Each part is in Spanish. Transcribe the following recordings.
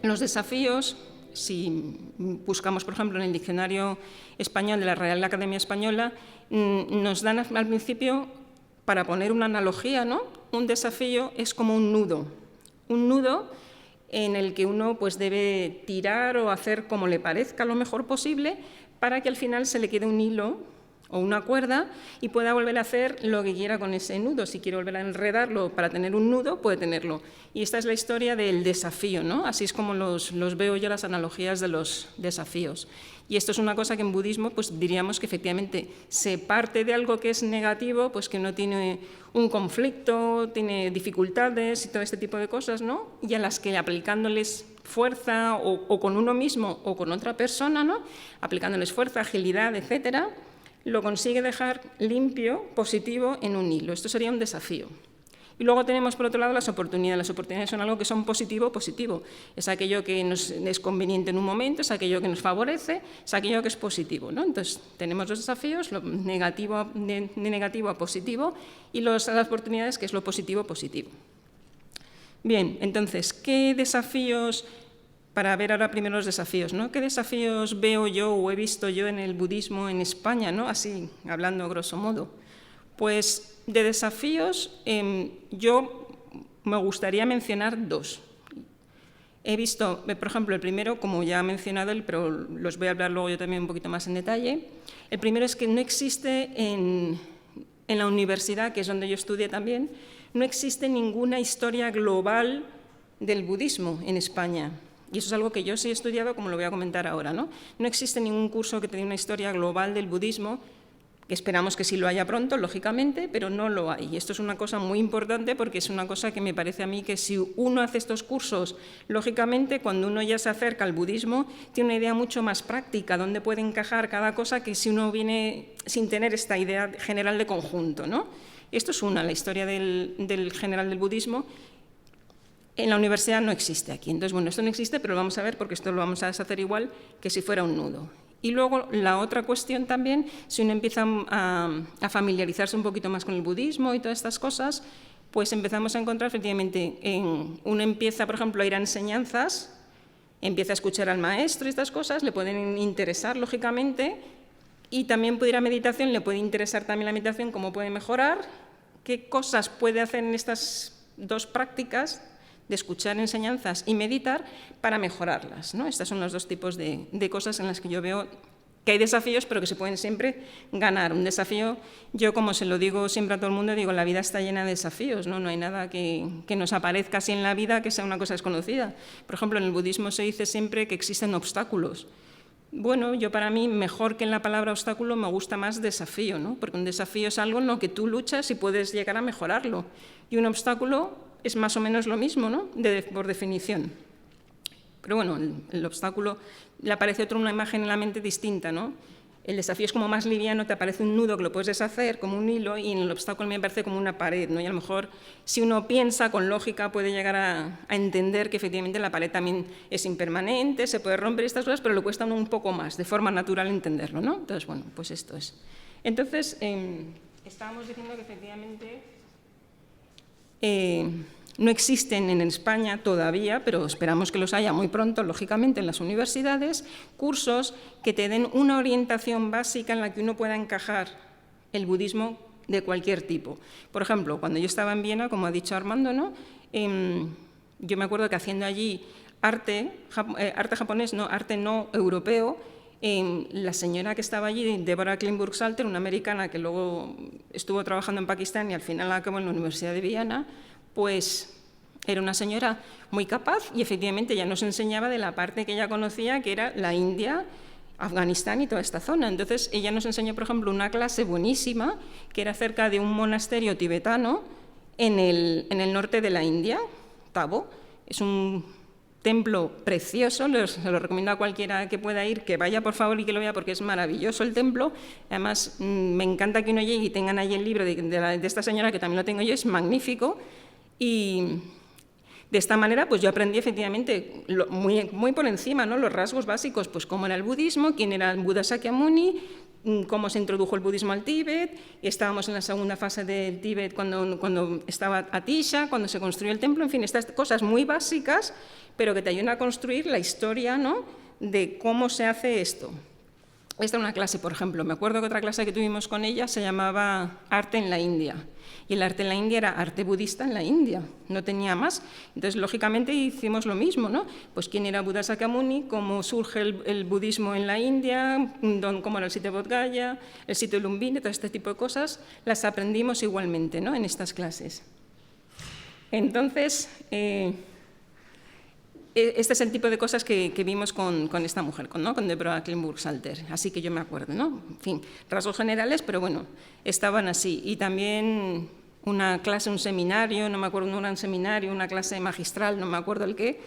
Los desafíos, si buscamos, por ejemplo, en el diccionario español de la Real Academia Española, nos dan al principio, para poner una analogía, ¿no? Un desafío es como un nudo en el que uno pues, debe tirar o hacer como le parezca lo mejor posible para que al final se le quede un hilo o una cuerda y pueda volver a hacer lo que quiera con ese nudo. Si quiere volver a enredarlo para tener un nudo, puede tenerlo. Y esta es la historia del desafío, ¿no? Así es como los veo yo, las analogías de los desafíos. Y esto es una cosa que en budismo pues, diríamos que efectivamente se parte de algo que es negativo, pues que no tiene un conflicto, tiene dificultades y todo este tipo de cosas, ¿no? Y a las que aplicándoles fuerza o con uno mismo o con otra persona, ¿no? Aplicándoles fuerza, agilidad, etcétera, lo consigue dejar limpio, positivo, en un hilo. Esto sería un desafío. Y luego tenemos, por otro lado, las oportunidades. Las oportunidades son algo que son positivo. Es aquello que nos es conveniente en un momento, es aquello que nos favorece, es aquello que es positivo, ¿no? Entonces, tenemos los desafíos, lo negativo, de negativo a positivo, y las oportunidades, que es lo positivo. Bien, entonces, ¿qué desafíos? Para ver ahora primero los desafíos, ¿no? ¿Qué desafíos veo yo o he visto yo en el budismo en España, ¿no? Así, hablando grosso modo? Pues de desafíos yo me gustaría mencionar dos. He visto, por ejemplo, el primero, como ya ha mencionado él, pero los voy a hablar luego yo también un poquito más en detalle. El primero es que no existe en la universidad, que es donde yo estudié también, no existe ninguna historia global del budismo en España. Y eso es algo que yo sí he estudiado, como lo voy a comentar ahora, ¿no? No existe ningún curso que tenga una historia global del budismo, que esperamos que sí lo haya pronto, lógicamente, pero no lo hay. Y esto es una cosa muy importante porque es una cosa que me parece a mí que si uno hace estos cursos, lógicamente, cuando uno ya se acerca al budismo, tiene una idea mucho más práctica, dónde puede encajar cada cosa que si uno viene sin tener esta idea general de conjunto, ¿no? Esto es la historia del general del budismo. En la universidad no existe aquí. Entonces, bueno, esto no existe, pero lo vamos a ver porque esto lo vamos a deshacer igual que si fuera un nudo. Y luego la otra cuestión también, si uno empieza a familiarizarse un poquito más con el budismo y todas estas cosas, pues empezamos a encontrar efectivamente, uno empieza, por ejemplo, a ir a enseñanzas, empieza a escuchar al maestro y estas cosas, le pueden interesar, lógicamente, y también puede ir a meditación, le puede interesar también la meditación, cómo puede mejorar, qué cosas puede hacer en estas dos prácticas, de escuchar enseñanzas y meditar para mejorarlas, ¿no? Estos son los dos tipos de cosas en las que yo veo que hay desafíos, pero que se pueden siempre ganar. Un desafío, yo como se lo digo siempre a todo el mundo, digo, la vida está llena de desafíos, ¿no? No hay nada que nos aparezca así en la vida que sea una cosa desconocida. Por ejemplo, en el budismo se dice siempre que existen obstáculos. Bueno, yo para mí, mejor que en la palabra obstáculo, me gusta más desafío, ¿no? Porque un desafío es algo en lo que tú luchas y puedes llegar a mejorarlo. Y un obstáculo es más o menos lo mismo, ¿no? Por definición. Pero bueno, el obstáculo, le aparece una imagen en la mente distinta, ¿no? El desafío es como más liviano, te aparece un nudo que lo puedes deshacer, como un hilo, y en el obstáculo me parece como una pared, ¿no? Y a lo mejor, si uno piensa con lógica, puede llegar a entender que efectivamente la pared también es impermanente, se puede romper estas cosas, pero le cuesta un poco más, de forma natural, entenderlo, ¿no? Entonces, bueno, pues esto es. Entonces, estábamos diciendo que efectivamente no existen en España todavía, pero esperamos que los haya muy pronto, lógicamente, en las universidades, cursos que te den una orientación básica en la que uno pueda encajar el budismo de cualquier tipo. Por ejemplo, cuando yo estaba en Viena, como ha dicho Armando, ¿no? Yo me acuerdo que haciendo allí arte japonés, no, arte no europeo, la señora que estaba allí, Deborah Kleinburg-Salter, una americana que luego estuvo trabajando en Pakistán y al final acabó en la Universidad de Viena, pues era una señora muy capaz y efectivamente ella nos enseñaba de la parte que ella conocía, que era la India, Afganistán y toda esta zona. Entonces ella nos enseñó, por ejemplo, una clase buenísima que era acerca de un monasterio tibetano en el norte de la India, Tabo. Es un templo precioso, se lo recomiendo a cualquiera que pueda ir, que vaya por favor y que lo vea porque es maravilloso el templo. Además, me encanta que uno llegue y tengan allí el libro de esta señora, que también lo tengo yo, es magnífico. Y de esta manera, pues yo aprendí efectivamente muy por encima, ¿no? Los rasgos básicos, pues cómo era el budismo, quién era el Buda Sakyamuni, cómo se introdujo el budismo al Tíbet, y estábamos en la segunda fase del Tíbet cuando estaba Atisha, cuando se construyó el templo, en fin, estas cosas muy básicas, pero que te ayudan a construir la historia, ¿no?, de cómo se hace esto. Esta es una clase, por ejemplo, me acuerdo que otra clase que tuvimos con ella se llamaba Arte en la India, y el arte en la India era arte budista en la India, no tenía más. Entonces, lógicamente, hicimos lo mismo, ¿no? Pues quién era Buda Sakyamuni, cómo surge el budismo en la India, cómo era el sitio de Bodh Gaya, el sitio de Lumbini, todo este tipo de cosas, las aprendimos igualmente, ¿no?, en estas clases. Entonces, este es el tipo de cosas que vimos con esta mujer, ¿no?, con Deborah Klinburg-Salter, así que yo me acuerdo, ¿no? En fin, rasgos generales, pero bueno, estaban así. Y también una clase, un seminario, no me acuerdo, no era un seminario, una clase magistral, no me acuerdo el qué,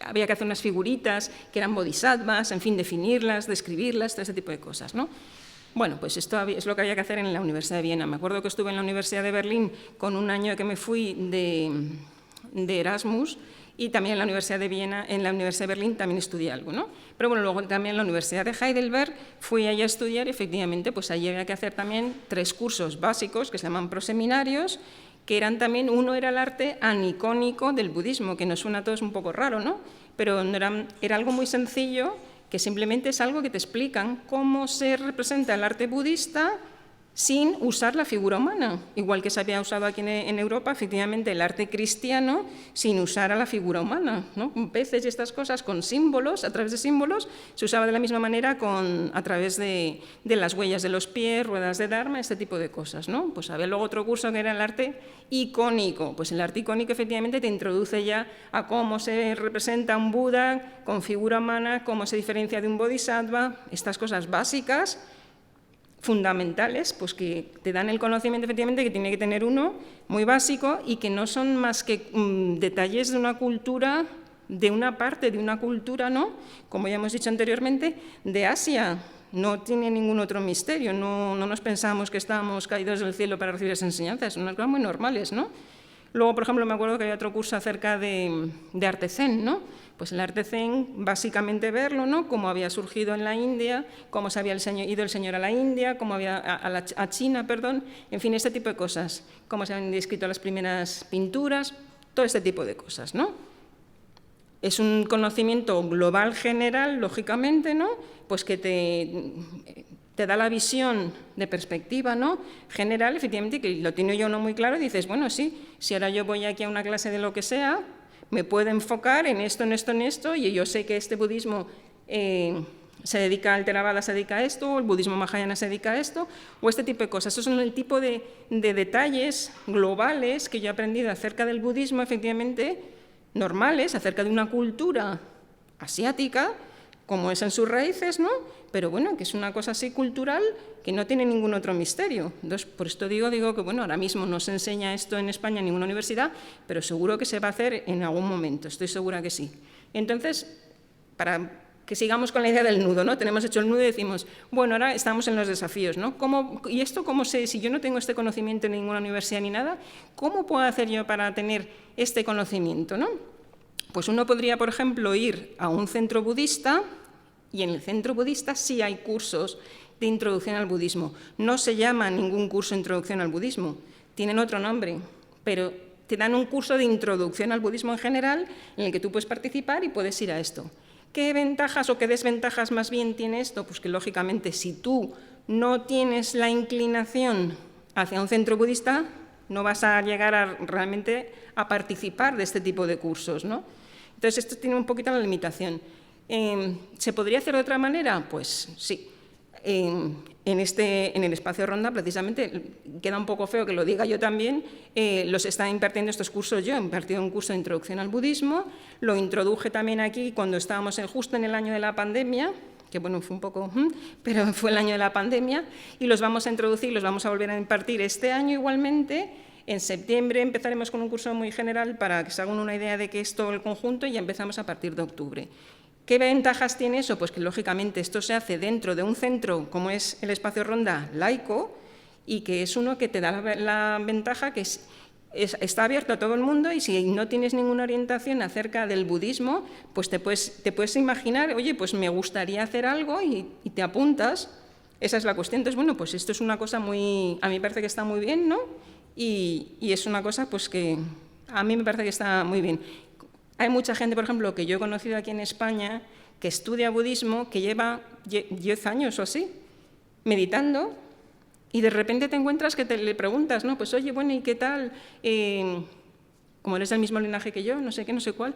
había que hacer unas figuritas que eran bodhisattvas, en fin, definirlas, describirlas, todo ese tipo de cosas, ¿no? Bueno, pues esto es lo que había que hacer en la Universidad de Viena. Me acuerdo que estuve en la Universidad de Berlín con un año que me fui de Erasmus, y también en la Universidad de Viena, en la Universidad de Berlín también estudié algo, ¿no? Pero bueno, luego también en la Universidad de Heidelberg fui allí a estudiar y efectivamente pues allí había que hacer también 3 cursos básicos que se llaman proseminarios, que eran también, uno era el arte anicónico del budismo, que nos suena a todos un poco raro, ¿no? Pero no era algo muy sencillo, que simplemente es algo que te explican cómo se representa el arte budista sin usar la figura humana, igual que se había usado aquí en Europa, efectivamente, el arte cristiano sin usar a la figura humana, ¿no? Con peces y estas cosas, con símbolos, a través de símbolos, se usaba de la misma manera a través de las huellas de los pies, ruedas de Dharma, este tipo de cosas, ¿no? Pues había luego otro curso que era el arte icónico. Pues el arte icónico efectivamente te introduce ya a cómo se representa un Buda con figura humana, cómo se diferencia de un bodhisattva, estas cosas básicas, fundamentales, pues que te dan el conocimiento efectivamente que tiene que tener uno, muy básico, y que no son más que detalles de una cultura, de una parte de una cultura, ¿no?, como ya hemos dicho anteriormente, de Asia. No tiene ningún otro misterio, no nos pensamos que estábamos caídos del cielo para recibir esas enseñanzas, son unas cosas muy normales, ¿no? Luego, por ejemplo, me acuerdo que había otro curso acerca de arte zen, ¿no? Pues el arte zen, básicamente verlo, ¿no?, cómo había surgido en la India, cómo se había ido el señor a la India, cómo había a China, perdón, en fin, este tipo de cosas, cómo se habían descrito las primeras pinturas, todo este tipo de cosas, ¿no? Es un conocimiento global general, lógicamente, ¿no?, pues que te da la visión de perspectiva, ¿no?, general, efectivamente, que lo tiene yo no muy claro, y dices, bueno, sí, si ahora yo voy aquí a una clase de lo que sea, me puedo enfocar en esto, en esto, en esto, y yo sé que este budismo se dedica al Theravada, se dedica a esto, o el budismo Mahayana se dedica a esto, o este tipo de cosas. Esos son el tipo de detalles globales que yo he aprendido acerca del budismo, efectivamente, normales, acerca de una cultura asiática, como es en sus raíces, ¿no?, pero bueno, que es una cosa así cultural que no tiene ningún otro misterio. Entonces, por esto digo que bueno, ahora mismo no se enseña esto en España en ninguna universidad, pero seguro que se va a hacer en algún momento, estoy segura que sí. Entonces, para que sigamos con la idea del nudo, ¿no? Tenemos hecho el nudo y decimos, bueno, ahora estamos en los desafíos, ¿no? ¿Y esto cómo sé? Si yo no tengo este conocimiento en ninguna universidad ni nada, ¿cómo puedo hacer yo para tener este conocimiento, ¿no? Pues uno podría, por ejemplo, ir a un centro budista, y en el centro budista sí hay cursos de introducción al budismo. No se llama ningún curso de introducción al budismo, tienen otro nombre, pero te dan un curso de introducción al budismo en general en el que tú puedes participar y puedes ir a esto. ¿Qué ventajas o qué desventajas más bien tiene esto? Pues que, lógicamente, si tú no tienes la inclinación hacia un centro budista, no vas a llegar realmente a participar de este tipo de cursos, ¿no? Entonces, esto tiene un poquito la limitación. ¿Se podría hacer de otra manera? Pues sí. En el espacio Ronda, precisamente, queda un poco feo que lo diga yo también, los está impartiendo estos cursos yo. He impartido un curso de introducción al budismo, lo introduje también aquí cuando estábamos justo en el año de la pandemia, que bueno, fue un poco, pero fue el año de la pandemia, y los vamos a introducir, los vamos a volver a impartir este año igualmente. En septiembre empezaremos con un curso muy general para que se hagan una idea de qué es todo el conjunto, y ya empezamos a partir de octubre. ¿Qué ventajas tiene eso? Pues que, lógicamente, esto se hace dentro de un centro, como es el espacio Ronda, laico, y que es uno que te da la ventaja que es está abierto a todo el mundo y si no tienes ninguna orientación acerca del budismo, pues te puedes imaginar, oye, pues me gustaría hacer algo y te apuntas. Esa es la cuestión. Entonces, bueno, pues esto es una cosa a mí me parece que está muy bien, ¿no? Y es una cosa pues que a mí me parece que está muy bien. Hay mucha gente, por ejemplo, que yo he conocido aquí en España, que estudia budismo, que lleva 10 años o así, meditando, y de repente te encuentras que le preguntas, ¿no? Pues oye, bueno, ¿y qué tal? Como eres del mismo linaje que yo, no sé qué, no sé cuál,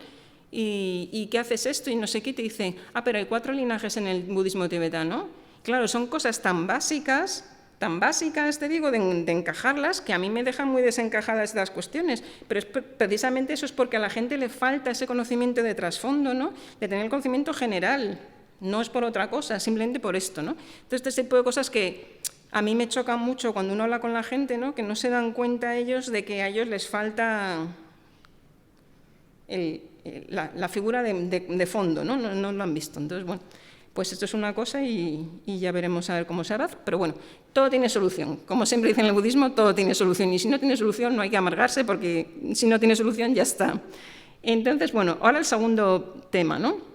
¿y qué haces esto? Y no sé qué, y te dice, pero hay 4 linajes en el budismo tibetano. Claro, son cosas tan básicas, te digo, de encajarlas, que a mí me dejan muy desencajadas estas cuestiones, pero precisamente eso es porque a la gente le falta ese conocimiento de trasfondo, ¿no? De tener el conocimiento general, no es por otra cosa, simplemente por esto, ¿no? Entonces, este tipo de cosas que a mí me chocan mucho cuando uno habla con la gente, ¿no? Que no se dan cuenta ellos de que a ellos les falta la figura de fondo, ¿no? No lo han visto. Entonces, bueno, pues esto es una cosa y ya veremos a ver cómo se hará. Pero bueno, todo tiene solución. Como siempre dicen en el budismo, todo tiene solución. Y si no tiene solución, no hay que amargarse, porque si no tiene solución, ya está. Entonces, bueno, ahora el segundo tema, ¿no?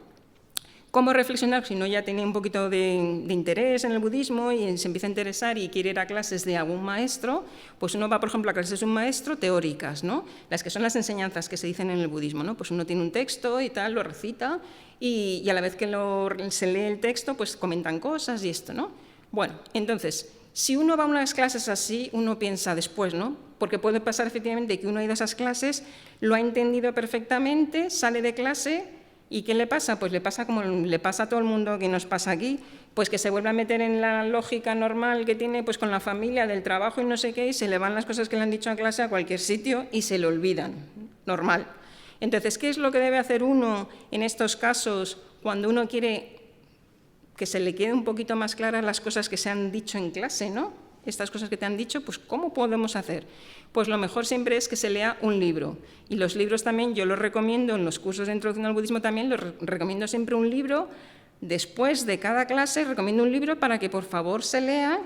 ¿Cómo reflexionar si uno ya tiene un poquito de interés en el budismo y se empieza a interesar y quiere ir a clases de algún maestro? Pues uno va, por ejemplo, a clases de un maestro teóricas, ¿no? Las que son las enseñanzas que se dicen en el budismo, ¿no? Pues uno tiene un texto y tal, lo recita y a la vez que se lee el texto, pues comentan cosas y esto, ¿no? Bueno, entonces, si uno va a unas clases así, uno piensa después, ¿no? Porque puede pasar efectivamente que uno ha ido a esas clases, lo ha entendido perfectamente, sale de clase. ¿Y qué le pasa? Pues le pasa como le pasa a todo el mundo que nos pasa aquí, pues que se vuelve a meter en la lógica normal que tiene pues con la familia, del trabajo y no sé qué, y se le van las cosas que le han dicho en clase a cualquier sitio y se le olvidan, normal. Entonces, ¿qué es lo que debe hacer uno en estos casos cuando uno quiere que se le quede un poquito más claras las cosas que se han dicho en clase, ¿no? Estas cosas que te han dicho, pues ¿cómo podemos hacer? Pues lo mejor siempre es que se lea un libro. Y los libros también, yo los recomiendo, en los cursos de introducción al budismo también, los recomiendo siempre un libro. Después de cada clase recomiendo un libro para que por favor se lea,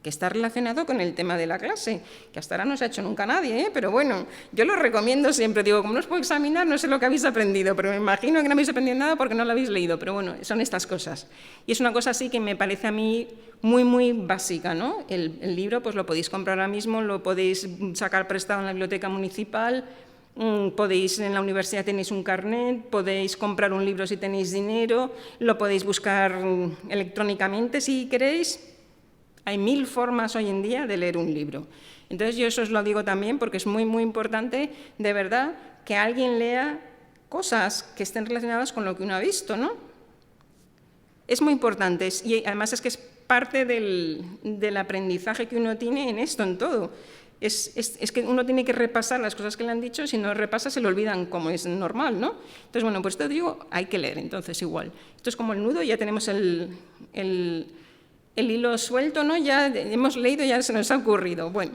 que está relacionado con el tema de la clase, que hasta ahora no se ha hecho nunca nadie, ¿eh? Pero bueno, yo lo recomiendo siempre. Digo, como no os puedo examinar, no sé lo que habéis aprendido, pero me imagino que no habéis aprendido nada porque no lo habéis leído, pero bueno, son estas cosas. Y es una cosa así que me parece a mí muy, muy básica, ¿no? El libro pues lo podéis comprar ahora mismo, lo podéis sacar prestado en la biblioteca municipal, podéis, en la universidad tenéis un carnet, podéis comprar un libro si tenéis dinero, lo podéis buscar electrónicamente si queréis. Hay 1000 formas hoy en día de leer un libro. Entonces yo eso os lo digo también porque es muy, muy importante, de verdad, que alguien lea cosas que estén relacionadas con lo que uno ha visto, ¿no? Es muy importante y además es que es parte del aprendizaje que uno tiene en esto, en todo. Es que uno tiene que repasar las cosas que le han dicho, si no repasa se le olvidan como es normal, ¿no? Entonces, bueno, pues te digo, hay que leer, entonces igual. Esto es como el nudo, ya tenemos el hilo suelto, ¿no? Ya hemos leído, ya se nos ha ocurrido. Bueno,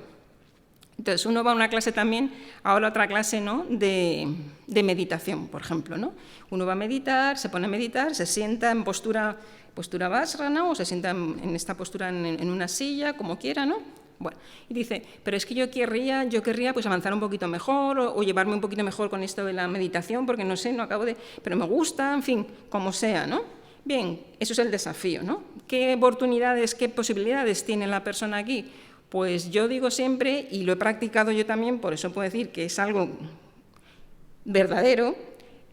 entonces uno va a una clase también, ahora otra clase, ¿no? de meditación, por ejemplo, ¿no? Uno va a meditar, se pone a meditar, se sienta en postura Vajrasana, o se sienta en esta postura en una silla, como quiera, ¿no? Bueno, y dice, pero es que yo querría pues avanzar un poquito mejor o llevarme un poquito mejor con esto de la meditación, porque no sé, no acabo de... pero me gusta, en fin, como sea, ¿no? Bien, eso es el desafío, ¿no? ¿Qué oportunidades, qué posibilidades tiene la persona aquí? Pues yo digo siempre, y lo he practicado yo también, por eso puedo decir que es algo verdadero,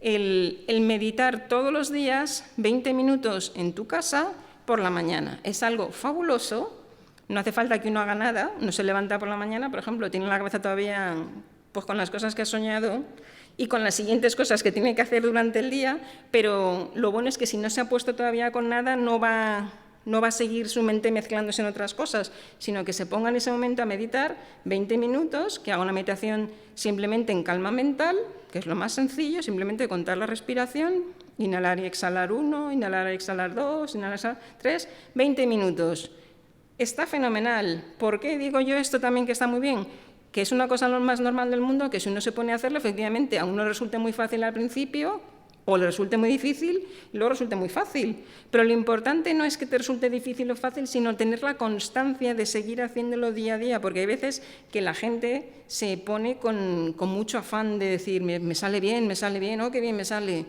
el meditar todos los días 20 minutos en tu casa por la mañana. Es algo fabuloso, no hace falta que uno haga nada, uno se levanta por la mañana, por ejemplo, tiene la cabeza todavía pues, con las cosas que ha soñado y con las siguientes cosas que tiene que hacer durante el día, pero lo bueno es que si no se ha puesto todavía con nada, no va a seguir su mente mezclándose en otras cosas, sino que se ponga en ese momento a meditar 20 minutos, que haga una meditación simplemente en calma mental, que es lo más sencillo, simplemente contar la respiración, inhalar y exhalar 1, inhalar y exhalar 2, inhalar y exhalar 3, 20 minutos. Está fenomenal. ¿Por qué digo yo esto también que está muy bien? Que es una cosa lo más normal del mundo, que si uno se pone a hacerlo, efectivamente, a uno resulta muy fácil al principio, o le resulte muy difícil y luego resulte muy fácil. Pero lo importante no es que te resulte difícil o fácil, sino tener la constancia de seguir haciéndolo día a día, porque hay veces que la gente se pone con mucho afán de decir, me sale bien, oh, qué bien me sale.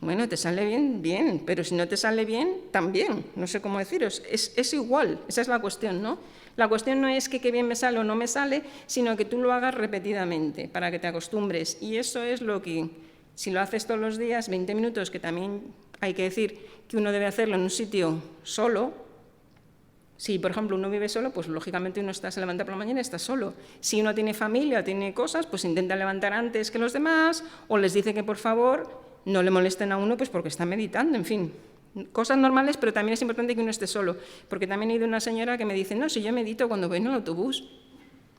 Bueno, te sale bien, bien, pero si no te sale bien, también. No sé cómo deciros, es igual, esa es la cuestión, ¿no? La cuestión no es que qué bien me sale o no me sale, sino que tú lo hagas repetidamente para que te acostumbres. Y eso es lo que, si lo haces todos los días, 20 minutos, que también hay que decir que uno debe hacerlo en un sitio solo. Si, por ejemplo, uno vive solo, pues lógicamente uno se levanta por la mañana y está solo. Si uno tiene familia, tiene cosas, pues intenta levantar antes que los demás o les dice que, por favor, no le molesten a uno pues porque está meditando, en fin. Cosas normales, pero también es importante que uno esté solo, porque también he ido una señora que me dice, no, si yo medito cuando voy en el autobús.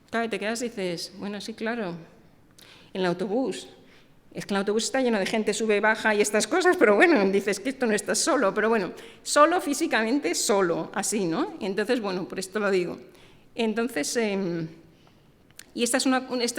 Claro, y te quedas y dices, bueno, sí, claro, en el autobús. Es que el autobús está lleno de gente, sube, baja y estas cosas, pero bueno, dices que esto no estás solo, pero bueno, solo físicamente, solo, así, ¿no? Entonces, bueno, por esto lo digo. Entonces, y esta es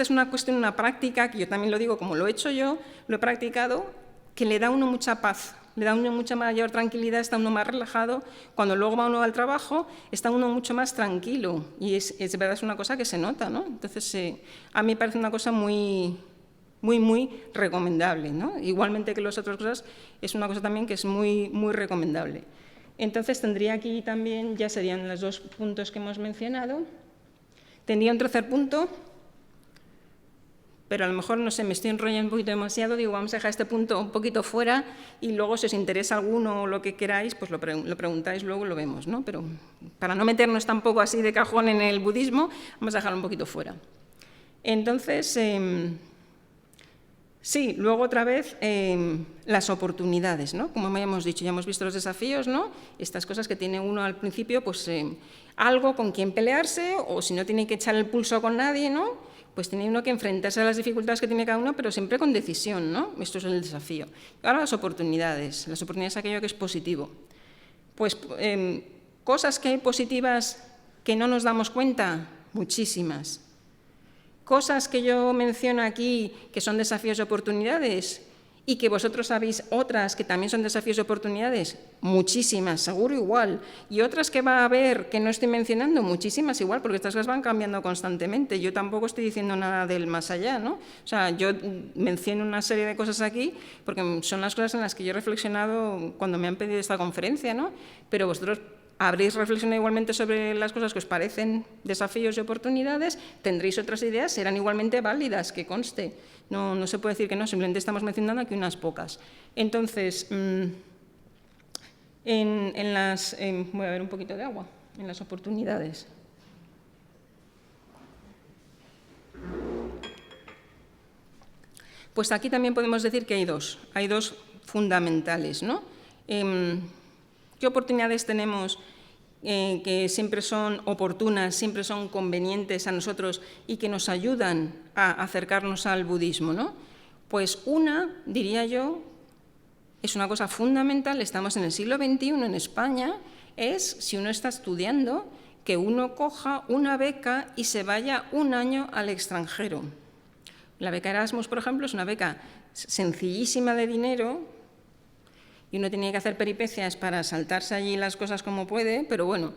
una cuestión, una práctica, que yo también lo digo, como lo he hecho yo, lo he practicado, que le da a uno mucha paz, le da a uno mucha mayor tranquilidad, está uno más relajado, cuando luego va uno al trabajo, está uno mucho más tranquilo, y es verdad, es una cosa que se nota, ¿no? Entonces, a mí me parece una cosa muy recomendable, ¿no? Igualmente que las otras cosas, es una cosa también que es muy recomendable. Entonces, tendría aquí también, ya serían los 2 puntos que hemos mencionado. Tendría un tercer punto, pero a lo mejor, no sé, me estoy enrollando un poquito demasiado, digo, vamos a dejar este punto un poquito fuera y luego, si os interesa alguno o lo que queráis, pues lo preguntáis, luego lo vemos, ¿no? Pero para no meternos tampoco así de cajón en el budismo, vamos a dejarlo un poquito fuera. Entonces, sí, luego otra vez las oportunidades, ¿no? Como ya hemos dicho, ya hemos visto los desafíos, ¿no? Estas cosas que tiene uno al principio, pues algo con quien pelearse, o si no tiene que echar el pulso con nadie, ¿no? Pues tiene uno que enfrentarse a las dificultades que tiene cada uno, pero siempre con decisión, ¿no? Esto es el desafío. Ahora las oportunidades es aquello que es positivo. Pues cosas que hay positivas que no nos damos cuenta, muchísimas. Cosas que yo menciono aquí que son desafíos y oportunidades y que vosotros sabéis otras que también son desafíos y oportunidades, muchísimas, seguro igual. Y otras que va a haber que no estoy mencionando, muchísimas igual, porque estas cosas van cambiando constantemente. Yo tampoco estoy diciendo nada del más allá, ¿no? O sea, yo menciono una serie de cosas aquí porque son las cosas en las que yo he reflexionado cuando me han pedido esta conferencia, ¿no? Pero vosotros habréis reflexionado igualmente sobre las cosas que os parecen desafíos y oportunidades, tendréis otras ideas, serán igualmente válidas, que conste. No se puede decir que no, simplemente estamos mencionando aquí unas pocas. Entonces, voy a ver un poquito de agua, en las oportunidades. Pues aquí también podemos decir que hay dos fundamentales, ¿no? ¿Qué oportunidades tenemos que siempre son oportunas, siempre son convenientes a nosotros y que nos ayudan a acercarnos al budismo, ¿no? Pues una, diría yo, es una cosa fundamental, estamos en el siglo XXI en España, es, si uno está estudiando, que uno coja una beca y se vaya un año al extranjero. La beca Erasmus, por ejemplo, es una beca sencillísima de dinero, y uno tiene que hacer peripecias para saltarse allí las cosas como puede, pero bueno,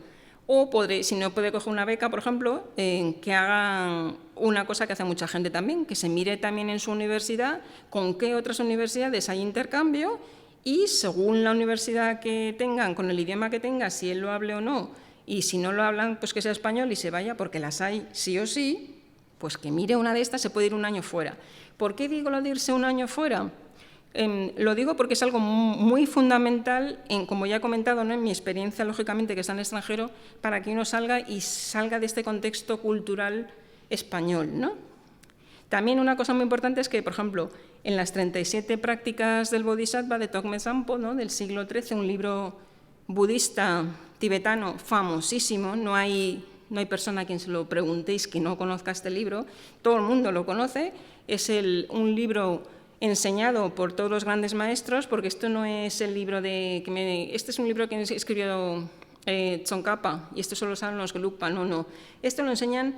o si no puede coger una beca, por ejemplo, que haga una cosa que hace mucha gente también, que se mire también en su universidad con qué otras universidades hay intercambio y según la universidad que tengan, con el idioma que tenga, si él lo hable o no, y si no lo hablan, pues que sea español y se vaya, porque las hay sí o sí, pues que mire una de estas, se puede ir un año fuera. ¿Por qué digo lo de irse un año fuera? Lo digo porque es algo muy fundamental, como ya he comentado, ¿no? En mi experiencia, lógicamente, que está en el extranjero, para que uno salga de este contexto cultural español, ¿no? También una cosa muy importante es que, por ejemplo, en las 37 prácticas del Bodhisattva de Tokme Sampo, ¿no? Del siglo XIII, un libro budista tibetano famosísimo, no hay persona a quien se lo preguntéis que no conozca este libro, todo el mundo lo conoce, es un libro enseñado por todos los grandes maestros, porque esto no es el libro este es un libro que escribió Tsongkhapa, y esto solo saben los Gelugpa, no. Esto lo enseñan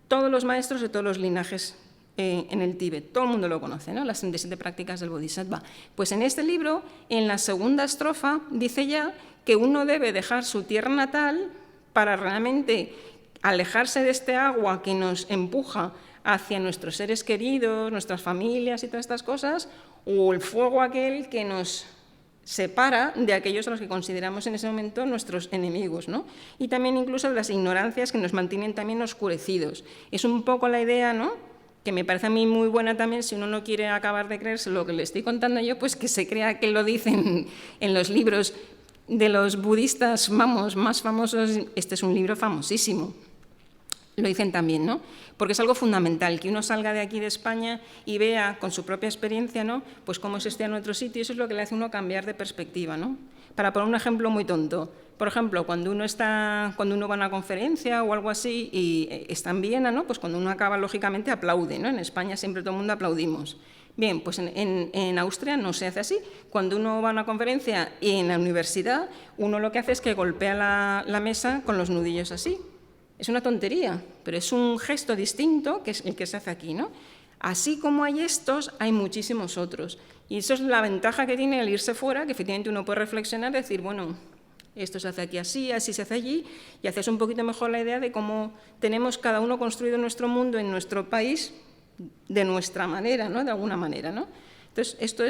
todos los maestros de todos los linajes en el Tíbet. Todo el mundo lo conoce, ¿no? Las 37 prácticas del Bodhisattva. Pues en este libro, en la segunda estrofa, dice ya que uno debe dejar su tierra natal para realmente alejarse de este agua que nos empuja hacia nuestros seres queridos, nuestras familias y todas estas cosas, o el fuego aquel que nos separa de aquellos a los que consideramos en ese momento nuestros enemigos, ¿no? Y también incluso de las ignorancias que nos mantienen también oscurecidos. Es un poco la idea, ¿no?, que me parece a mí muy buena también, si uno no quiere acabar de creerse lo que le estoy contando yo, pues que se crea que lo dicen en los libros de los budistas, vamos, más famosos. Este es un libro famosísimo. Lo dicen también, ¿no? Porque es algo fundamental, que uno salga de aquí de España y vea con su propia experiencia, ¿no?, pues cómo se estudia en otro sitio. Eso es lo que le hace a uno cambiar de perspectiva, ¿no? Para poner un ejemplo muy tonto, por ejemplo, cuando uno va a una conferencia o algo así y está en Viena, ¿no?, pues cuando uno acaba, lógicamente, aplaude, ¿no? En España siempre todo el mundo aplaudimos. Bien, pues en Austria no se hace así. Cuando uno va a una conferencia y en la universidad, uno lo que hace es que golpea la mesa con los nudillos así. Es una tontería, pero es un gesto distinto que es el que se hace aquí, ¿no? Así como hay estos, hay muchísimos otros. Y eso es la ventaja que tiene el irse fuera, que efectivamente uno puede reflexionar y decir, bueno, esto se hace aquí así, así se hace allí, y haces un poquito mejor la idea de cómo tenemos cada uno construido nuestro mundo en nuestro país de nuestra manera, ¿no?, de alguna manera, ¿no? Entonces, esto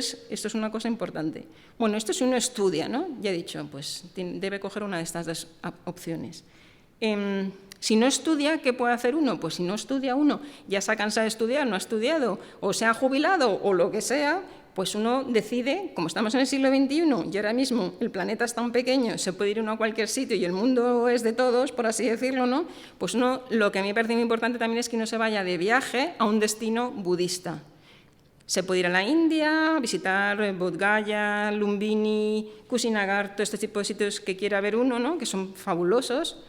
es una cosa importante. Bueno, esto si uno estudia, ¿no? Ya he dicho, pues debe coger una de estas dos opciones. Si no estudia, ¿qué puede hacer uno? Pues si no estudia uno, ya se ha cansado de estudiar, no ha estudiado, o se ha jubilado, o lo que sea, pues uno decide, como estamos en el siglo XXI, y ahora mismo el planeta es tan pequeño, se puede ir uno a cualquier sitio y el mundo es de todos, por así decirlo, ¿no? Pues uno, lo que a mí me parece muy importante también es que uno se vaya de viaje a un destino budista. Se puede ir a la India, visitar Bodh Gaya, Lumbini, Kushinagar, todo este tipo de sitios que quiera ver uno, ¿no?, que son fabulosos.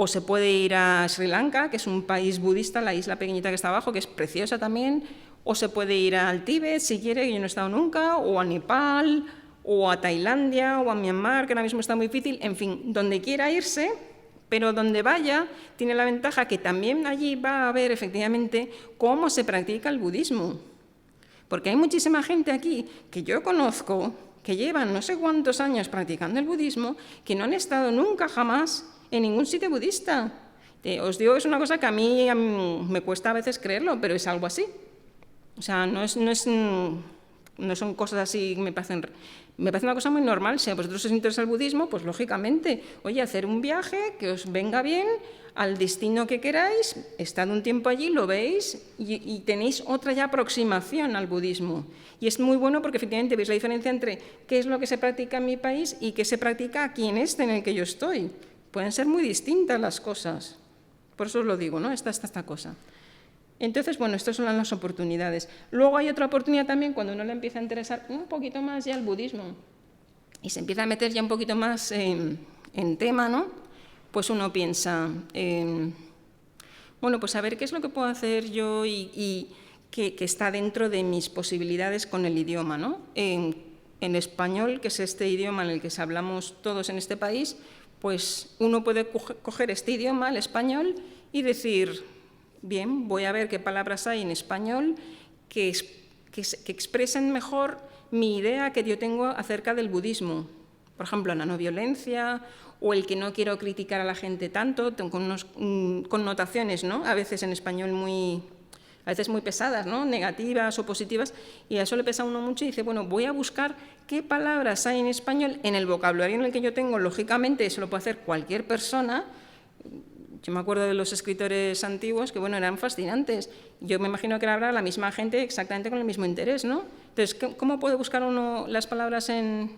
O se puede ir a Sri Lanka, que es un país budista, la isla pequeñita que está abajo, que es preciosa también. O se puede ir al Tíbet, si quiere, que yo no he estado nunca, o a Nepal, o a Tailandia, o a Myanmar, que ahora mismo está muy difícil. En fin, donde quiera irse, pero donde vaya, tiene la ventaja que también allí va a ver efectivamente cómo se practica el budismo. Porque hay muchísima gente aquí que yo conozco, que llevan no sé cuántos años practicando el budismo, que no han estado nunca jamás en ningún sitio budista. Os digo, es una cosa que a mí me cuesta a veces creerlo, pero es algo así. O sea, no son cosas así que me parece una cosa muy normal. Si a vosotros os interesa el budismo, pues lógicamente, oye, hacer un viaje que os venga bien al destino que queráis, estad un tiempo allí, lo veis y tenéis otra ya aproximación al budismo. Y es muy bueno porque efectivamente veis la diferencia entre qué es lo que se practica en mi país y qué se practica aquí en este en el que yo estoy. Pueden ser muy distintas las cosas. Por eso os lo digo, ¿no? Esta cosa. Entonces, bueno, estas son las oportunidades. Luego hay otra oportunidad también cuando uno le empieza a interesar un poquito más ya el budismo y se empieza a meter ya un poquito más en tema, ¿no? Pues uno piensa, bueno, pues a ver qué es lo que puedo hacer yo y que está dentro de mis posibilidades con el idioma, ¿no? En español, que es este idioma en el que hablamos todos en este país, pues uno puede coger este idioma, el español, y decir, bien, voy a ver qué palabras hay en español que expresen mejor mi idea que yo tengo acerca del budismo. Por ejemplo, la no violencia o el que no quiero criticar a la gente tanto, con unas connotaciones, ¿no?, a veces en español muy pesadas, ¿no?, negativas o positivas, y a eso le pesa a uno mucho y dice, bueno, voy a buscar qué palabras hay en español en el vocabulario en el que yo tengo. Lógicamente, eso lo puede hacer cualquier persona. Yo me acuerdo de los escritores antiguos que, bueno, eran fascinantes. Yo me imagino que habrá la misma gente exactamente con el mismo interés, ¿no? Entonces, ¿cómo puede buscar uno las palabras en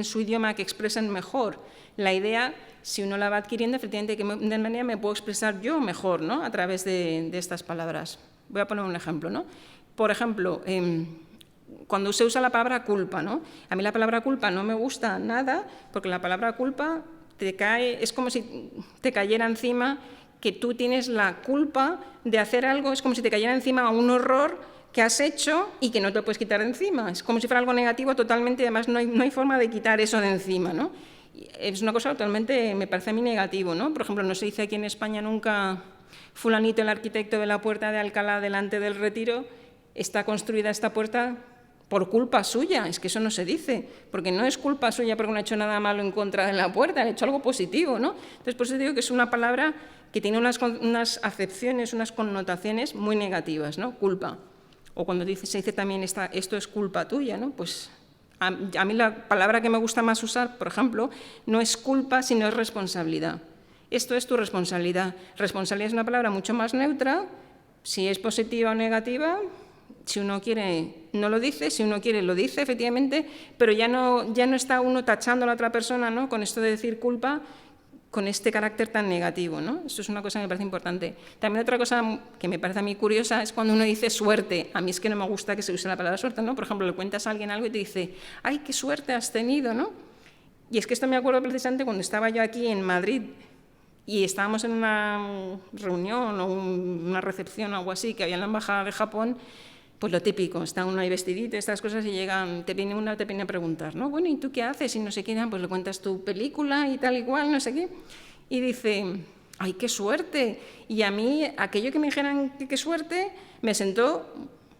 su idioma que expresen mejor? La idea, si uno la va adquiriendo, efectivamente, de qué manera me puedo expresar yo mejor, ¿no?, a través de estas palabras. Voy a poner un ejemplo, ¿no? Por ejemplo, cuando se usa la palabra culpa, ¿no? A mí la palabra culpa no me gusta nada, porque la palabra culpa es como si te cayera encima que tú tienes la culpa de hacer algo, es como si te cayera encima un horror que has hecho y que no te lo puedes quitar de encima. Es como si fuera algo negativo totalmente, además no hay forma de quitar eso de encima, ¿no? Es una cosa totalmente, me parece a mí negativo, ¿no? Por ejemplo, no se dice aquí en España nunca fulanito, el arquitecto de la puerta de Alcalá delante del Retiro, está construida esta puerta por culpa suya. Es que eso no se dice, porque no es culpa suya porque no ha hecho nada malo en contra de la puerta, ha hecho algo positivo, ¿no? Entonces, por eso digo que es una palabra que tiene unas acepciones, unas connotaciones muy negativas, ¿no? Culpa. O cuando se dice también esto es culpa tuya, ¿no? Pues a mí la palabra que me gusta más usar, por ejemplo, no es culpa, sino es responsabilidad. Esto es tu responsabilidad. Responsabilidad es una palabra mucho más neutra. Si es positiva o negativa, si uno quiere no lo dice, si uno quiere lo dice, efectivamente, pero ya no está uno tachando a la otra persona, ¿no? Con esto de decir culpa, con este carácter tan negativo, ¿no? Eso es una cosa que me parece importante. También otra cosa que me parece a mí curiosa es cuando uno dice suerte. A mí es que no me gusta que se use la palabra suerte, ¿no? Por ejemplo, le cuentas a alguien algo y te dice, ¡ay, qué suerte has tenido!, ¿no? Y es que esto me acuerdo precisamente cuando estaba yo aquí en Madrid y estábamos en una reunión o una recepción o algo así que había en la Embajada de Japón. Pues lo típico, está uno ahí vestidito, estas cosas, y llegan, te viene a preguntar, ¿no? Bueno, ¿y tú qué haces? Y no sé qué, pues le cuentas tu película y tal y cual, no sé qué. Y dice, ¡ay, qué suerte! Y a mí, aquello que me dijeran que qué suerte, me sentó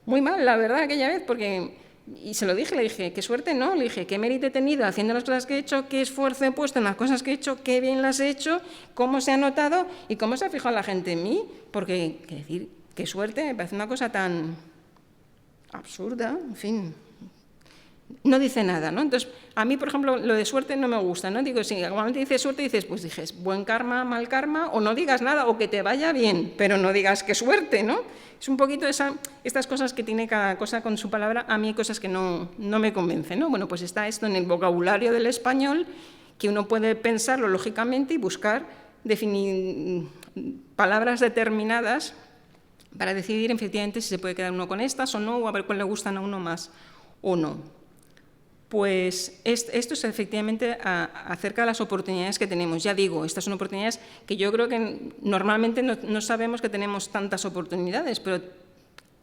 muy mal, la verdad, aquella vez, porque... Y se lo dije, le dije, qué suerte no, le dije, qué mérito he tenido haciendo las cosas que he hecho, qué esfuerzo he puesto en las cosas que he hecho, qué bien las he hecho, cómo se ha notado y cómo se ha fijado la gente en mí. Porque, qué decir, qué suerte, me parece una cosa tan... absurda, en fin, no dice nada, ¿no? Entonces, a mí, por ejemplo, lo de suerte no me gusta, ¿no? Digo, si cuando te dices suerte, dices, pues dices, buen karma, mal karma, o no digas nada, o que te vaya bien, pero no digas qué suerte, ¿no? Es un poquito estas cosas que tiene cada cosa con su palabra. A mí hay cosas que no me convencen, ¿no? Bueno, pues está esto en el vocabulario del español, que uno puede pensarlo lógicamente y buscar definir palabras determinadas para decidir efectivamente si se puede quedar uno con estas o no, o a ver cuál le gustan a uno más o no. Pues esto es efectivamente acerca de las oportunidades que tenemos. Ya digo, estas son oportunidades que yo creo que normalmente no sabemos que tenemos tantas oportunidades, pero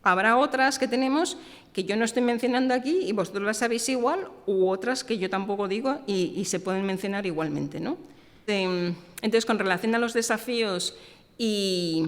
habrá otras que tenemos que yo no estoy mencionando aquí y vosotros las sabéis igual, u otras que yo tampoco digo y se pueden mencionar igualmente, ¿no? Entonces, con relación a los desafíos y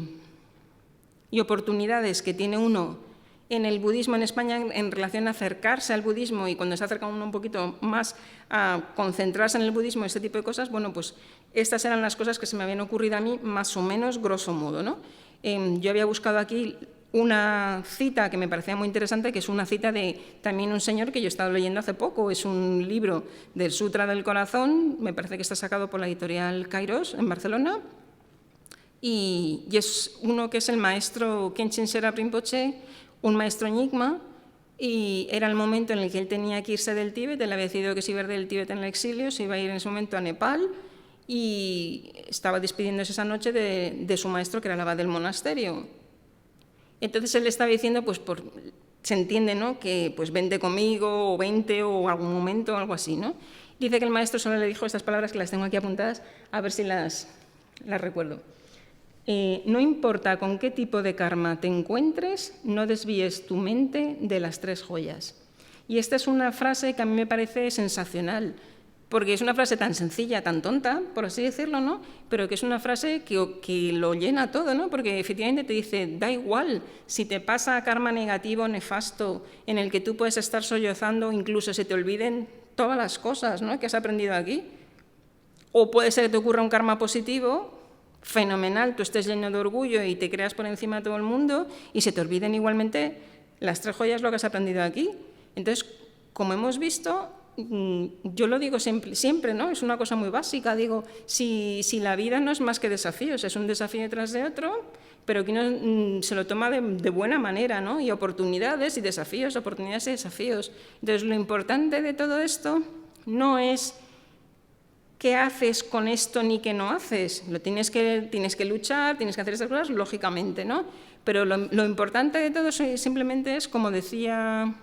oportunidades que tiene uno en el budismo en España en relación a acercarse al budismo y cuando se acerca uno un poquito más a concentrarse en el budismo, este tipo de cosas, bueno, pues estas eran las cosas que se me habían ocurrido a mí más o menos grosso modo, ¿no? Yo había buscado aquí una cita que me parecía muy interesante, que es una cita de también un señor que yo he estado leyendo hace poco, es un libro del Sutra del Corazón, me parece que está sacado por la editorial Kairos en Barcelona, y es uno que es el maestro Khenchen Sherab Rinpoche, un maestro Nyingma, y era el momento en el que él tenía que irse del Tíbet, él había decidido que se iba a ir del Tíbet en el exilio, se iba a ir en ese momento a Nepal, y estaba despidiéndose esa noche de su maestro, que era el abad del monasterio. Entonces él estaba diciendo, pues se entiende, ¿no?, que pues vente conmigo, o vente, o algún momento, o algo así, ¿no? Dice que el maestro solo le dijo estas palabras, que las tengo aquí apuntadas, a ver si las recuerdo. No importa con qué tipo de karma te encuentres, no desvíes tu mente de las 3 joyas. Y esta es una frase que a mí me parece sensacional, porque es una frase tan sencilla, tan tonta, por así decirlo, ¿no? Pero que es una frase que lo llena todo, ¿no? Porque efectivamente te dice, da igual si te pasa karma negativo, nefasto, en el que tú puedes estar sollozando, incluso se te olviden todas las cosas, ¿no?, que has aprendido aquí. O puede ser que te ocurra un karma positivo, fenomenal, tú estés lleno de orgullo y te creas por encima de todo el mundo y se te olviden igualmente las 3 joyas lo que has aprendido aquí. Entonces, como hemos visto, yo lo digo siempre, ¿no? Es una cosa muy básica, digo, si la vida no es más que desafíos, es un desafío detrás de otro, pero que uno se lo toma de buena manera, ¿no? Y oportunidades y desafíos, oportunidades y desafíos. Entonces, lo importante de todo esto no es qué haces con esto ni qué no haces. Tienes que luchar, tienes que hacer estas cosas, lógicamente, ¿no? Pero lo importante de todo simplemente es, como decía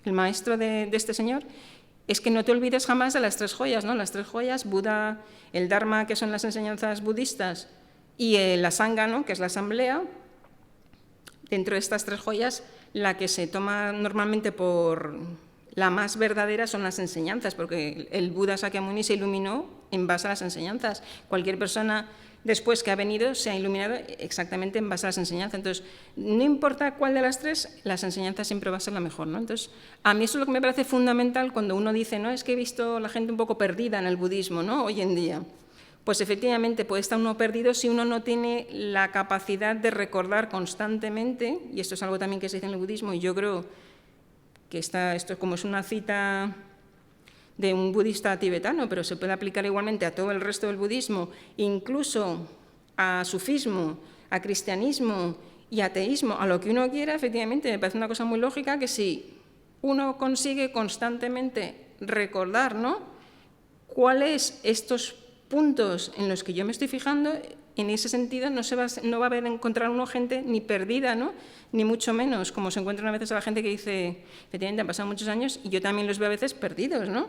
el maestro de este señor, es que no te olvides jamás de las 3 joyas, ¿no? Las 3 joyas, Buda, el Dharma, que son las enseñanzas budistas, y la Sangha, ¿no?, que es la asamblea. Dentro de estas 3 joyas, la que se toma normalmente por la más verdadera son las enseñanzas, porque el Buda Sakyamuni se iluminó en base a las enseñanzas. Cualquier persona después que ha venido, se ha iluminado exactamente en base a las enseñanzas. Entonces, no importa cuál de las tres, las enseñanzas siempre va a ser la mejor, ¿no? Entonces, a mí eso es lo que me parece fundamental cuando uno dice, no, es que he visto la gente un poco perdida en el budismo, ¿no?, hoy en día. Pues efectivamente puede estar uno perdido si uno no tiene la capacidad de recordar constantemente, y esto es algo también que se dice en el budismo, y yo creo que esto como es una cita de un budista tibetano, pero se puede aplicar igualmente a todo el resto del budismo, incluso a sufismo, a cristianismo y ateísmo, a lo que uno quiera, efectivamente, me parece una cosa muy lógica que si uno consigue constantemente recordar, ¿no?, cuáles estos puntos en los que yo me estoy fijando, en ese sentido no va a encontrar uno gente ni perdida, ¿no?, ni mucho menos, como se encuentran a veces a la gente que dice, efectivamente han pasado muchos años y yo también los veo a veces perdidos, ¿no?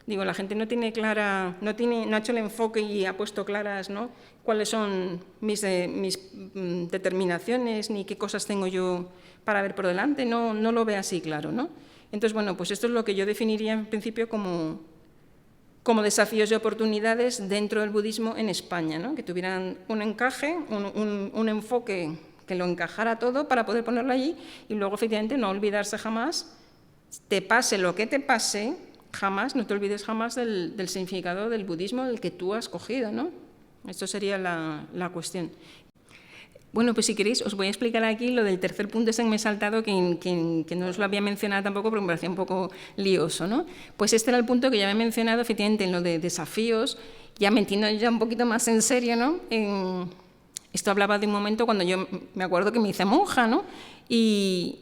Digo, la gente no tiene clara, no ha hecho el enfoque y ha puesto claras, ¿no?, cuáles son mis determinaciones ni qué cosas tengo yo para ver por delante, no lo ve así claro, ¿no? Entonces, bueno, pues esto es lo que yo definiría en principio como desafíos y oportunidades dentro del budismo en España, ¿no?, que tuvieran un encaje, un enfoque que lo encajara todo para poder ponerlo allí y luego, efectivamente, no olvidarse jamás, te pase lo que te pase, jamás, no te olvides jamás del significado del budismo del que tú has cogido, ¿no? Esto sería la cuestión. Bueno, pues si queréis, os voy a explicar aquí lo del tercer punto ese que me he saltado, que no os lo había mencionado tampoco porque me parecía un poco lioso, ¿no? Pues este era el punto que ya me he mencionado, efectivamente, en lo de desafíos, ya metiendo ya un poquito más en serio, ¿no? Esto hablaba de un momento cuando yo me acuerdo que me hice monja, ¿no? Y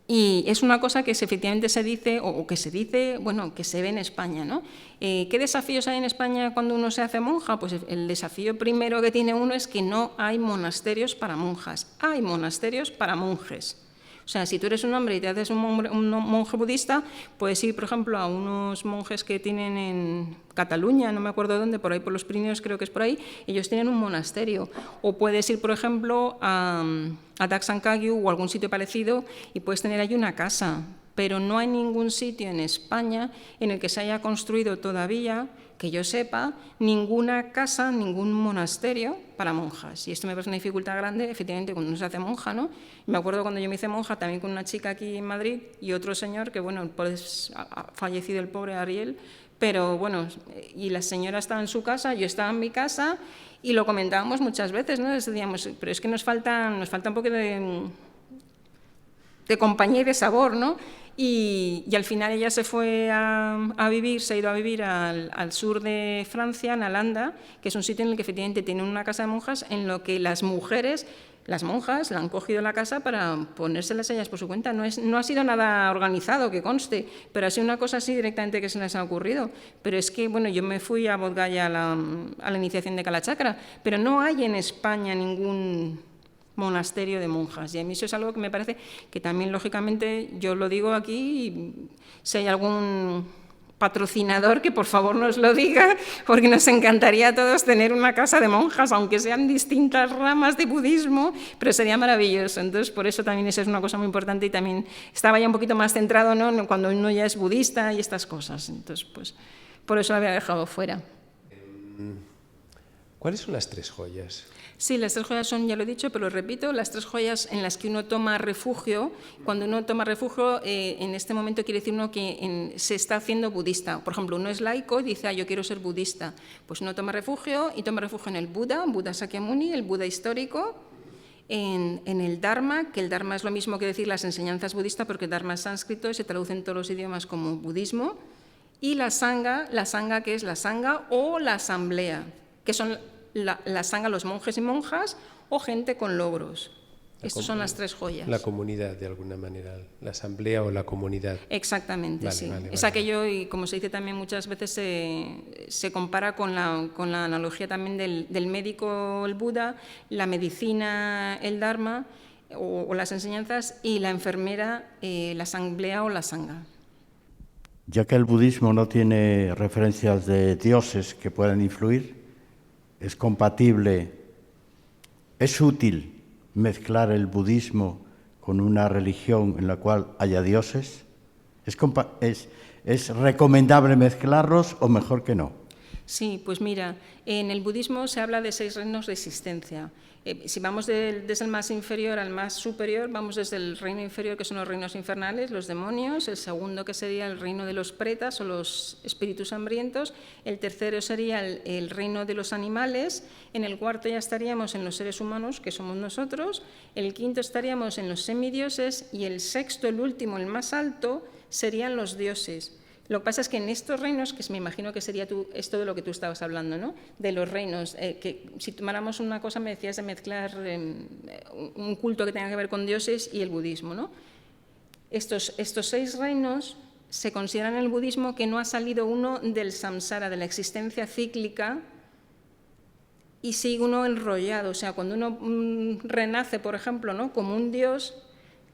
es una cosa que efectivamente se dice, o que se dice, bueno, que se ve en España, ¿no? ¿Qué desafíos hay en España cuando uno se hace monja? Pues el desafío primero que tiene uno es que no hay monasterios para monjas, hay monasterios para monjes. O sea, si tú eres un hombre y te haces un monje budista, puedes ir, por ejemplo, a unos monjes que tienen en Cataluña, no me acuerdo dónde, por ahí por los Pirineos, creo que es por ahí, ellos tienen un monasterio. O puedes ir, por ejemplo, a Daxan Kagyu o algún sitio parecido y puedes tener allí una casa. Pero no hay ningún sitio en España en el que se haya construido todavía, que yo sepa, ninguna casa, ningún monasterio para monjas. Y esto me parece una dificultad grande, efectivamente, cuando uno se hace monja, ¿no? Me acuerdo cuando yo me hice monja también con una chica aquí en Madrid y otro señor que, bueno, pues ha fallecido el pobre Ariel, pero bueno, y la señora estaba en su casa, yo estaba en mi casa y lo comentábamos muchas veces, ¿no? Decíamos, pero es que nos falta un poco de compañía y de sabor, ¿no? Y al final ella se fue a vivir, se ha ido a vivir al sur de Francia, en Alanda, que es un sitio en el que efectivamente tienen una casa de monjas, en lo que las mujeres, las monjas, la han cogido la casa para ponérselas ellas por su cuenta. No ha sido nada organizado, que conste, pero ha sido una cosa así directamente que se les ha ocurrido. Pero es que, bueno, yo me fui a Bodh Gaya a la iniciación de Kalachakra, pero no hay en España ningún monasterio de monjas, y a mí eso es algo que me parece que también, lógicamente, yo lo digo aquí, y si hay algún patrocinador que por favor nos lo diga, porque nos encantaría a todos tener una casa de monjas, aunque sean distintas ramas de budismo, pero sería maravilloso. Entonces, por eso también eso es una cosa muy importante y también estaba ya un poquito más centrado, ¿no?, cuando uno ya es budista y estas cosas. Entonces, pues, por eso lo había dejado fuera. ¿Cuáles son las tres joyas? Sí, las tres joyas son, ya lo he dicho, pero lo repito, las tres joyas en las que uno toma refugio. Cuando uno toma refugio, en este momento quiere decir uno que se está haciendo budista. Por ejemplo, uno es laico y dice, yo quiero ser budista. Pues uno toma refugio y toma refugio en el Buda, Buda Sakyamuni, el Buda histórico, en el Dharma, que el Dharma es lo mismo que decir las enseñanzas budistas, porque el Dharma es sánscrito y se traduce en todos los idiomas como budismo, y la Sangha, que es la Sangha o la asamblea, que son la Sangha, los monjes y monjas, o gente con logros. Estas son las tres joyas. La comunidad, de alguna manera, la asamblea o la comunidad. Exactamente, vale, sí. Vale. Aquello, y como se dice también muchas veces, se compara con la analogía también del médico, el Buda, la medicina, el Dharma, o las enseñanzas, y la enfermera, la asamblea o la Sangha. Ya que el budismo no tiene referencias de dioses que puedan influir, es compatible, es útil mezclar el budismo con una religión en la cual haya dioses. ¿Es recomendable mezclarlos o mejor que no? Sí, pues mira, en el budismo se habla de 6 reinos de existencia. Si vamos desde el más inferior al más superior, vamos desde el reino inferior, que son los reinos infernales, los demonios, el segundo, que sería el reino de los pretas o los espíritus hambrientos, el tercero sería el reino de los animales, en el cuarto ya estaríamos en los seres humanos, que somos nosotros, el quinto estaríamos en los semidioses y el sexto, el último, el más alto, serían los dioses. Lo que pasa es que en estos reinos, que me imagino que sería esto de lo que tú estabas hablando, ¿no? De los reinos, que si tomáramos una cosa, me decías de mezclar un culto que tenga que ver con dioses y el budismo, ¿no? Estos 6 reinos se consideran en el budismo que no ha salido uno del samsara, de la existencia cíclica, y sigue uno enrollado. O sea, cuando uno renace, por ejemplo, ¿no? Como un dios,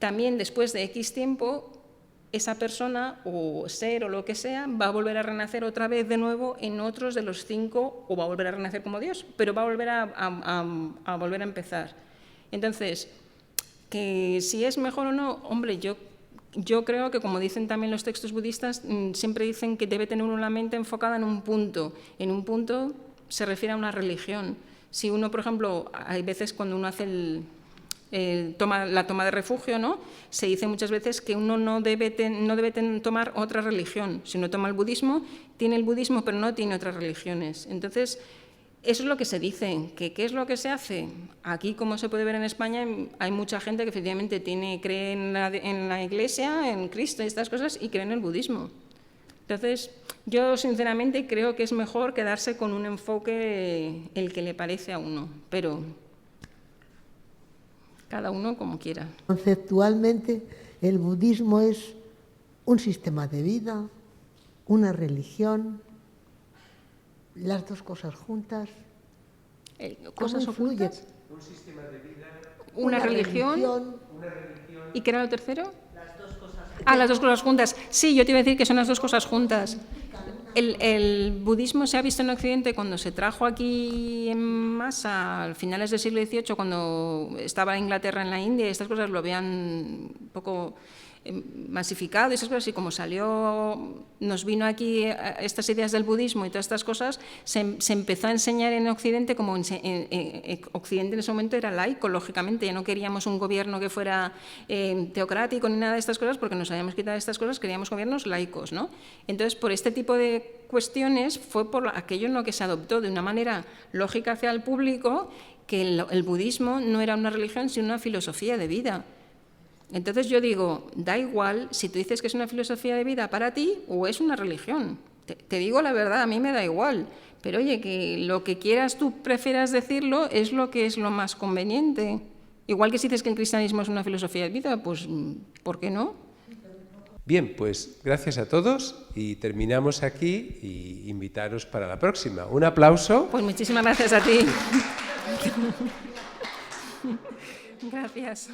también después de X tiempo, esa persona o ser o lo que sea va a volver a renacer otra vez de nuevo en otros de los 5, o va a volver a renacer como Dios, pero va a volver a volver a empezar. Entonces, que si es mejor o no, hombre, yo creo que, como dicen también los textos budistas, siempre dicen que debe tener uno la mente enfocada en un punto. En un punto se refiere a una religión. Si uno, por ejemplo, hay veces cuando uno hace la toma de refugio, ¿no? Se dice muchas veces que uno no debe tomar otra religión. Si uno toma el budismo, tiene el budismo, pero no tiene otras religiones. Entonces, eso es lo que se dice. ¿Qué es lo que se hace? Aquí, como se puede ver en España, hay mucha gente que efectivamente cree en la Iglesia, en Cristo y estas cosas, y cree en el budismo. Entonces, yo sinceramente creo que es mejor quedarse con un enfoque el que le parece a uno, pero cada uno como quiera. Conceptualmente, el budismo es un sistema de vida, una religión, las dos cosas juntas. ¿Cosas influye? ocultas? Un sistema de vida, ¿Una religión? una religión. ¿Y qué era lo tercero? Las dos cosas juntas. Las dos cosas juntas. Sí, yo te iba a decir que son las dos cosas juntas. El budismo se ha visto en Occidente cuando se trajo aquí en masa, a finales del siglo XVIII, cuando estaba Inglaterra en la India, y estas cosas lo habían un poco masificado y esas cosas, y como nos vino aquí estas ideas del budismo y todas estas cosas, se empezó a enseñar en Occidente, como Occidente en ese momento era laico, lógicamente, ya no queríamos un gobierno que fuera teocrático ni nada de estas cosas, porque nos habíamos quitado estas cosas, queríamos gobiernos laicos, ¿no? Entonces, por este tipo de cuestiones fue por aquello en lo que se adoptó de una manera lógica hacia el público, que el budismo no era una religión, sino una filosofía de vida. Entonces yo digo, da igual si tú dices que es una filosofía de vida para ti o es una religión. Te digo la verdad, a mí me da igual. Pero oye, que lo que quieras tú prefieras decirlo es lo que es lo más conveniente. Igual que si dices que el cristianismo es una filosofía de vida, pues ¿por qué no? Bien, pues gracias a todos y terminamos aquí y invitaros para la próxima. Un aplauso. Pues muchísimas gracias a ti. Gracias.